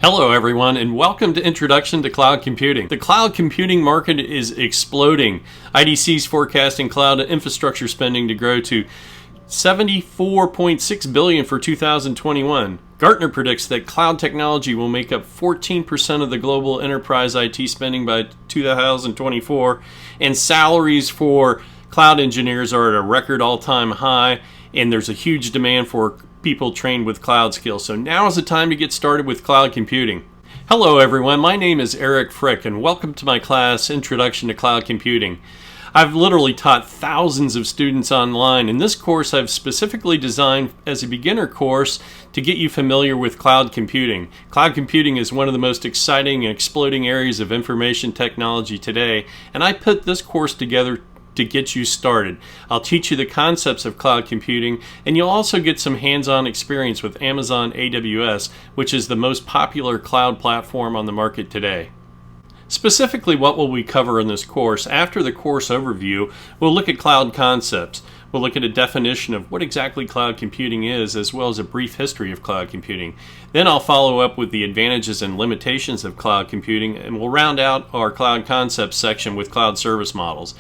Hello everyone, and welcome to Introduction to Cloud Computing. The cloud computing market is exploding. IDC is forecasting cloud infrastructure spending to grow to $74.6 billion for 2021. Gartner predicts that cloud technology will make up 14% of the global enterprise IT spending by 2024, and salaries for cloud engineers are at a record all-time high, and there's a huge demand for people trained with cloud skills. So now is the time to get started with cloud computing. Hello everyone, my name is Eric Frick and welcome to my class, Introduction to Cloud Computing. I've literally taught thousands of students online, and this course I've specifically designed as a beginner course to get you familiar with cloud computing. Cloud computing is one of the most exciting and exploding areas of information technology today, and I put this course together to get you started. I'll teach you the concepts of cloud computing, and you'll also get some hands-on experience with Amazon AWS, which is the most popular cloud platform on the market today. Specifically, what will we cover in this course? After the course overview, we'll look at cloud concepts. We'll look at a definition of what exactly cloud computing is, as well as a brief history of cloud computing. Then I'll follow up with the advantages and limitations of cloud computing, and we'll round out our cloud concepts section with cloud service models.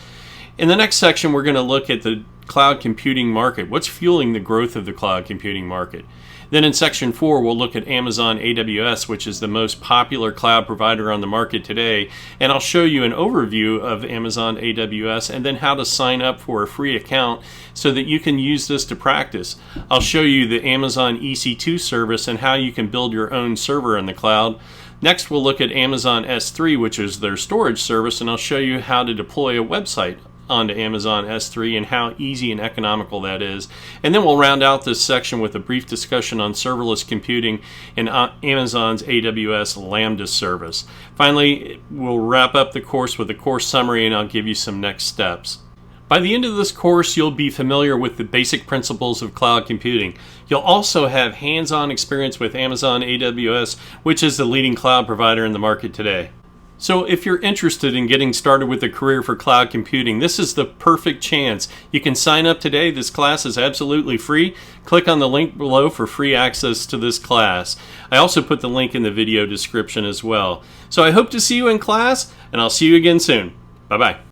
In the next section, we're going to look at the cloud computing market. What's fueling the growth of the cloud computing market? Then in section 4, we'll look at Amazon AWS, which is the most popular cloud provider on the market today. And I'll show you an overview of Amazon AWS and then how to sign up for a free account so that you can use this to practice. I'll show you the Amazon EC2 service and how you can build your own server in the cloud. Next, we'll look at Amazon S3, which is their storage service, and I'll show you how to deploy a website onto Amazon S3 and how easy and economical that is. And then we'll round out this section with a brief discussion on serverless computing and Amazon's AWS Lambda service. Finally, we'll wrap up the course with a course summary, and I'll give you some next steps. By the end of this course, you'll be familiar with the basic principles of cloud computing. You'll also have hands-on experience with Amazon AWS, which is the leading cloud provider in the market today. So if you're interested in getting started with a career for cloud computing, this is the perfect chance. You can sign up today. This class is absolutely free. Click on the link below for free access to this class. I also put the link in the video description as well. So I hope to see you in class, and I'll see you again soon. Bye-bye.